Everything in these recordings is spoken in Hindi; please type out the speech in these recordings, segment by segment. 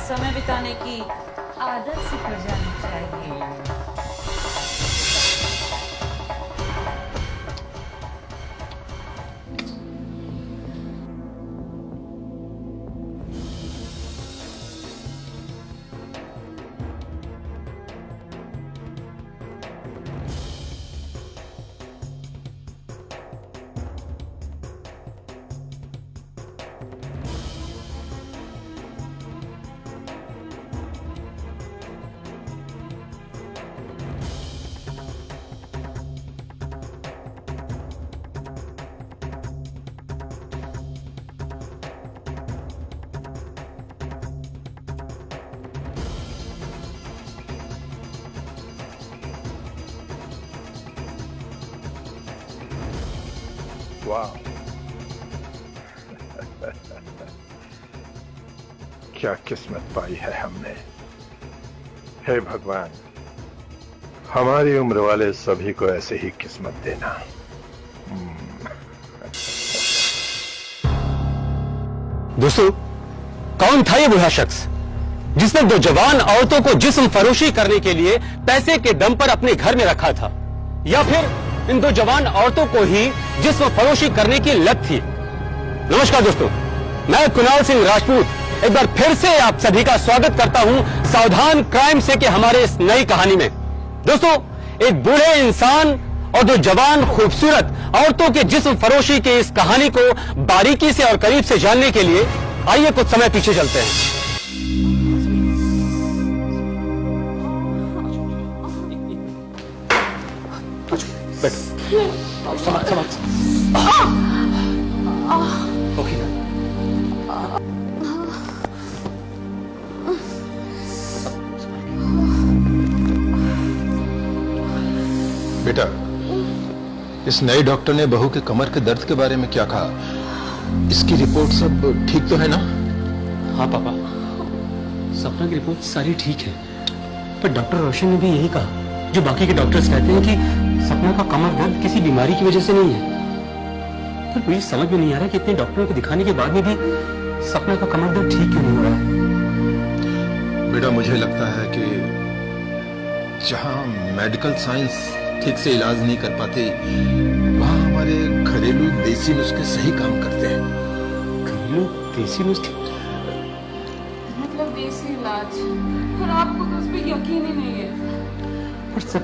समय बिताने की आदत सी पड़ जानी चाहिए। वाह क्या किस्मत पाई है हमने। हे भगवान, हमारी उम्र वाले सभी को ऐसे ही किस्मत देना। दोस्तों, कौन था ये बुरा शख्स जिसने दो जवान औरतों को जिस्म फरोशी करने के लिए पैसे के दम पर अपने घर में रखा था, या फिर इन दो जवान औरतों को ही जिस्म फरोशी करने की लत थी। नमस्कार दोस्तों, मैं कुणाल सिंह राजपूत एक बार फिर से आप सभी का स्वागत करता हूं सावधान क्राइम से के हमारे इस नई कहानी में। दोस्तों, एक बूढ़े इंसान और दो जवान खूबसूरत औरतों के जिस्म फरोशी के इस कहानी को बारीकी से और करीब से जानने के लिए आइए कुछ समय पीछे चलते हैं। ओके ना? बेटा, इस नए डॉक्टर ने बहू के कमर के दर्द के बारे में क्या कहा? इसकी रिपोर्ट सब ठीक तो है ना? हाँ पापा, सपना की रिपोर्ट सारी ठीक है, पर डॉक्टर रोशन ने भी यही कहा जो बाकी के डॉक्टर्स कहते हैं कि सपना का कमर दर्द किसी बीमारी की वजह से नहीं है। पर मुझे समझ में नहीं आ रहा कि इतने डॉक्टरों को दिखाने के बाद में भी सपना का कमर दर्द ठीक क्यों नहीं हो रहा है। बेटा, मुझे लगता है कि जहां मेडिकल साइंस ठीक से इलाज नहीं कर पाते, वहां हमारे घरेलू देसी नुस्खे सही काम करते हैं। घरेलू देसी नुस्खे मतलब देसी इलाज, पर आपको तो उस पर यकीन ही नहीं है। पर सब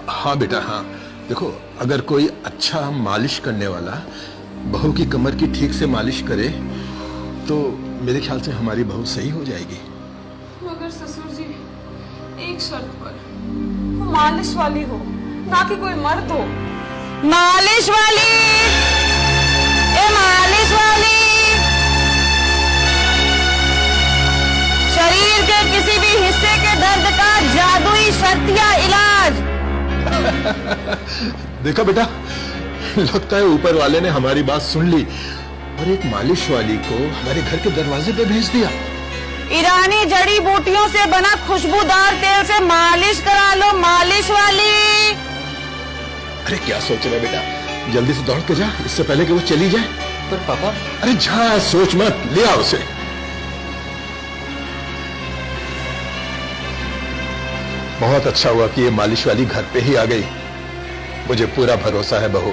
हाँ बेटा, हाँ। देखो, अगर कोई अच्छा मालिश करने वाला बहू की कमर की ठीक से मालिश करे तो मेरे ख्याल से हमारी बहू सही हो जाएगी। मगर ससुर जी, एक शर्त पर, वो मालिश वाली हो, ना कि कोई मर्द हो। मालिश वाली, ए मालिश वाली, शरीर के किसी भी हिस्से के दर्द का जादुई शर्तिया इलाज। देखा बेटा, लगता है ऊपर वाले ने हमारी बात सुन ली और एक मालिश वाली को हमारे घर के दरवाजे पे भेज दिया। ईरानी जड़ी बूटियों से बना खुशबूदार तेल से मालिश करा लो, मालिश वाली। अरे क्या सोच रहे बेटा, जल्दी से दौड़ के जा, इससे पहले कि वो चली जाए। पर पापा, अरे जा, सोच मत, ले आओ उसे। बहुत अच्छा हुआ कि ये मालिश वाली घर पे ही आ गई। मुझे पूरा भरोसा है बहू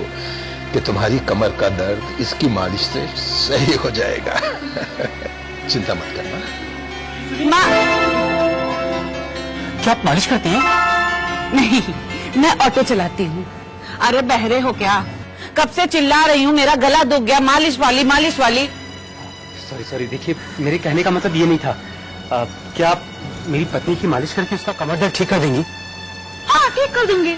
कि तुम्हारी कमर का दर्द इसकी मालिश से सही हो जाएगा। चिंता मत करना। क्या आप मालिश करती हैं? नहीं, मैं ऑटो चलाती हूँ। अरे बहरे हो क्या? कब से चिल्ला रही हूँ, मेरा गला दुख गया। मालिश वाली, मालिश वाली। सॉरी, देखिए मेरे कहने का मतलब ये नहीं था। क्या आप मेरी पत्नी की मालिश करके उसका कमर दर्द ठीक कर देंगी? हाँ, ठीक कर दूंगी,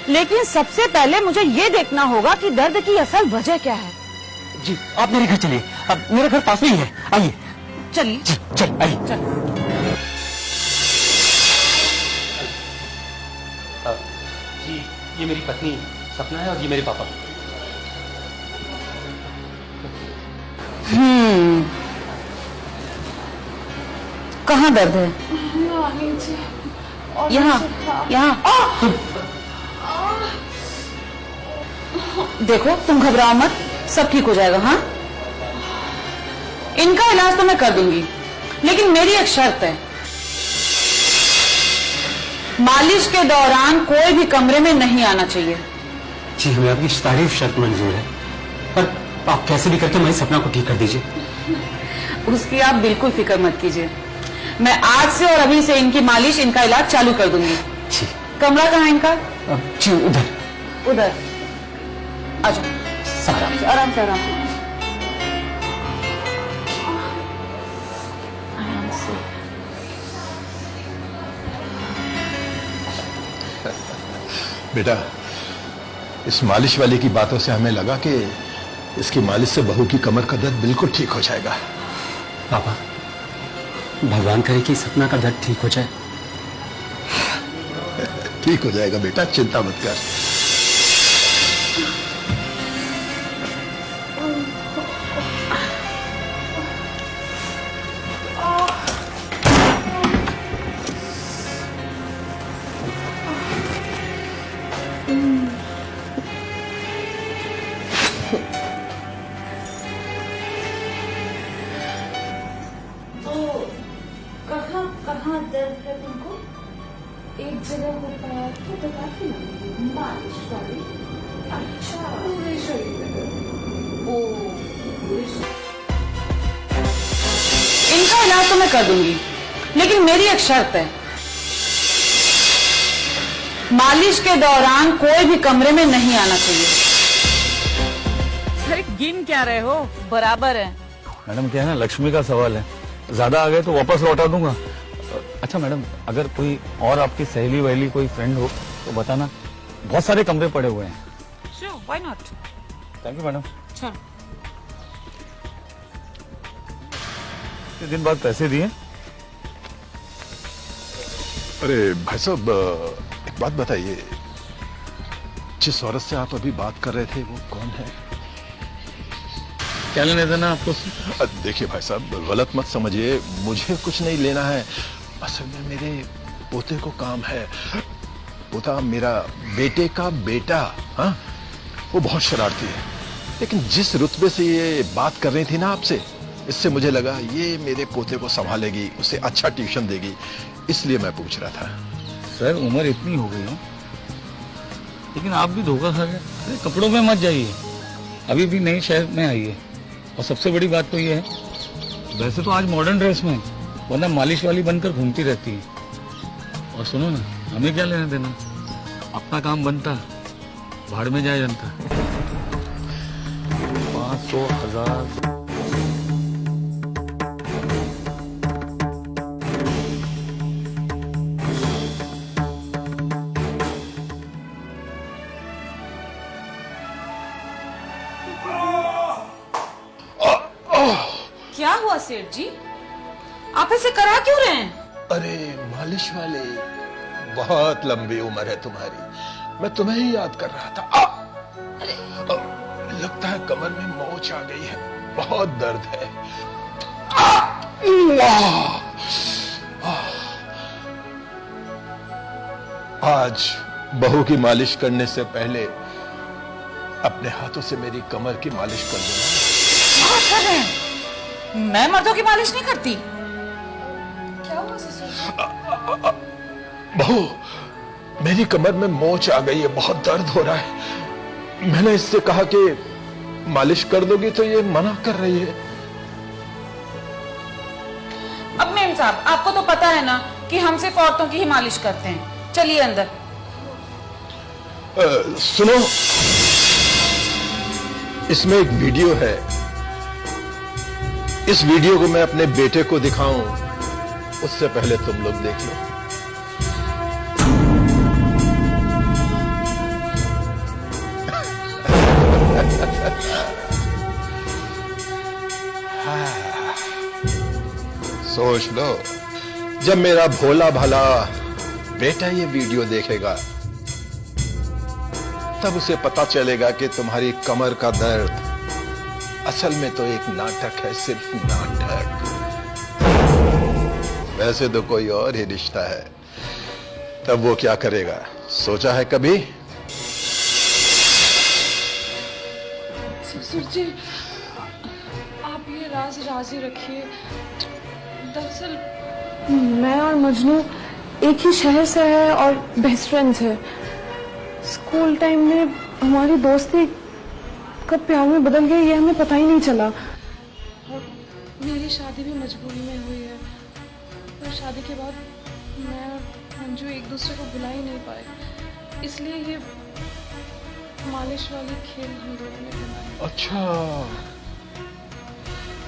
लेकिन सबसे पहले मुझे ये देखना होगा कि दर्द की असल वजह क्या है। जी, आप मेरे घर चलिए, अब मेरा घर पास में ही है, आइए। चलिए। जी, चल आइए। जी, ये मेरी पत्नी सपना है और ये मेरे पापा। कहाँ दर्द है? यहाँ, यहाँ। देखो, तुम घबराओ मत, सब ठीक हो जाएगा। हाँ, इनका इलाज तो मैं कर दूंगी, लेकिन मेरी एक शर्त है, मालिश के दौरान कोई भी कमरे में नहीं आना चाहिए। जी हमें आपकी तारीफ शर्त मंजूर है, पर आप कैसे भी करके हमारी सपना को ठीक कर दीजिए। उसकी आप बिल्कुल फिक्र मत कीजिए, मैं आज से और अभी से इनकी मालिश, इनका इलाज चालू कर दूंगी। जी कमरा कहाँ है इनका? जी उधर उधर आ जाओ, आराम से आराम से आराम से आराम से। बेटा, इस मालिश वाले की बातों से हमें लगा कि इसकी मालिश से बहू की कमर का दर्द बिल्कुल ठीक हो जाएगा। पापा, भगवान करे कि सपना का दर्द ठीक हो जाए। ठीक हो जाएगा बेटा, चिंता मत कर। कहाँ दर्द है तुमको? एक जगह होता है तो बताती ना, मालिश वाली। अच्छा, पूरे शरीर में दर्द। ओ, पूरे शरीर। इनका इलाज तो मैं कर दूंगी, लेकिन मेरी एक शर्त है, मालिश के दौरान कोई भी कमरे में नहीं आना चाहिए। अरे गिन क्या रहे हो, बराबर है। मैडम क्या है ना, लक्ष्मी का सवाल है, ज्यादा आ गए तो वापस लौटा दूंगा। अच्छा मैडम, अगर कोई और आपकी सहेली वहेली कोई फ्रेंड हो तो बताना, बहुत सारे कमरे पड़े हुए हैं। Sure, why not? Thank you madam. चलो। कितने दिन बाद पैसे दिए? अरे भाई साहब, एक बात बताइए, जिस औरत से आप अभी बात कर रहे थे वो कौन है? क्या लेने देना आपको? देखिए भाई साहब, गलत मत समझिए, मुझे कुछ नहीं लेना है। असल में मेरे पोते को काम है। पोता मेरा बेटे का बेटा, हाँ, वो बहुत शरारती है, लेकिन जिस रुतबे से ये बात कर रही थी ना आपसे, इससे मुझे लगा ये मेरे पोते को संभालेगी, उसे अच्छा ट्यूशन देगी, इसलिए मैं पूछ रहा था। सर उम्र इतनी हो गई है, लेकिन आप भी धोखा खा गए। अरे कपड़ों में मत जाइए, अभी भी नई शहर में आई है, और सबसे बड़ी बात तो ये है, वैसे तो आज मॉडर्न ड्रेस में, वरना मालिश वाली बनकर घूमती रहती है। और सुनो ना, हमें क्या लेना देना, अपना काम बनता, भाड़ में जाए जनता। 500, 1000। क्या हुआ सेठ जी, आप ऐसे करा क्यों रहे हैं? अरे मालिश वाले, बहुत लंबी उम्र है तुम्हारी, मैं तुम्हें ही याद कर रहा था। लगता है कमर में मोच आ गई है, बहुत दर्द है। आज बहू की मालिश करने से पहले अपने हाथों से मेरी कमर की मालिश कर देना। बात कर रहे हैं? मैं मर्दों की मालिश नहीं करती। क्या हुआ ससुर जी? बहू, मेरी कमर में मोच आ गई है, बहुत दर्द हो रहा है। मैंने इससे कहा कि मालिश कर दोगी तो ये मना कर रही है। अब मेम साहब, आपको तो पता है ना कि हम सिर्फ औरतों की ही मालिश करते हैं। चलिए अंदर। सुनो, इसमें एक वीडियो है, इस वीडियो को मैं अपने बेटे को दिखाऊं उससे पहले तुम लोग देख लो। सोच लो, जब मेरा भोला भाला बेटा ये वीडियो देखेगा, तब उसे पता चलेगा कि तुम्हारी कमर का दर्द असल में तो एक नाटक है, सिर्फ नाटक। वैसे तो कोई और ही रिश्ता है, तब वो क्या करेगा, सोचा है कभी? ससुर जी, आप ये राज राजी रखिए, दरअसल मैं और मजनू एक ही शहर से है और बेस्ट फ्रेंड्स है। स्कूल टाइम में हमारी दोस्ती कब प्यार में बदल गई ये हमें पता ही नहीं चला। और मेरी शादी भी मजबूरी में हुई है। और शादी के बाद मैं और मंजू एक दूसरे को भुला ही नहीं पाए, इसलिए ये मालिश वाली खेल हम दोनों ने बनाई। अच्छा,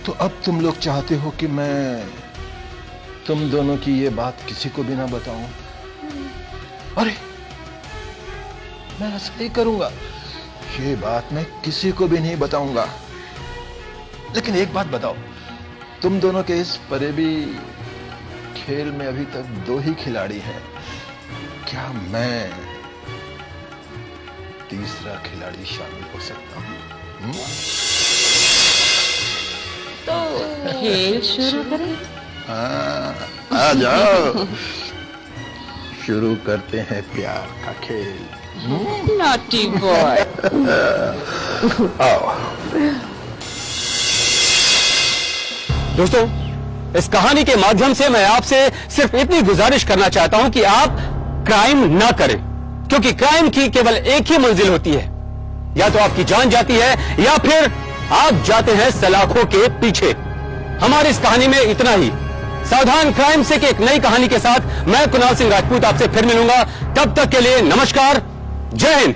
तो अब तुम लोग चाहते हो कि मैं तुम दोनों की ये बात किसी को भी ना बताऊं? अरे मैं ऐसा नहीं करूंगा, ये बात मैं किसी को भी नहीं बताऊंगा। लेकिन एक बात बताओ, तुम दोनों के इस फरेबी खेल में अभी तक 2 ही खिलाड़ी हैं, क्या मैं तीसरा खिलाड़ी शामिल हो सकता हूं? तो खेल शुरू करें? हाँ, आ जाओ, शुरू करते हैं प्यार का खेल। Naughty boy. आओ। दोस्तों, इस कहानी के माध्यम से मैं आपसे सिर्फ इतनी गुजारिश करना चाहता हूं कि आप क्राइम ना करें, क्योंकि क्राइम की केवल एक ही मंजिल होती है, या तो आपकी जान जाती है या फिर आप जाते हैं सलाखों के पीछे। हमारी इस कहानी में इतना ही। सावधान क्राइम से की एक नई कहानी के साथ मैं कुणाल सिंह राजपूत आपसे फिर मिलूंगा। तब तक के लिए नमस्कार, जय हिंद।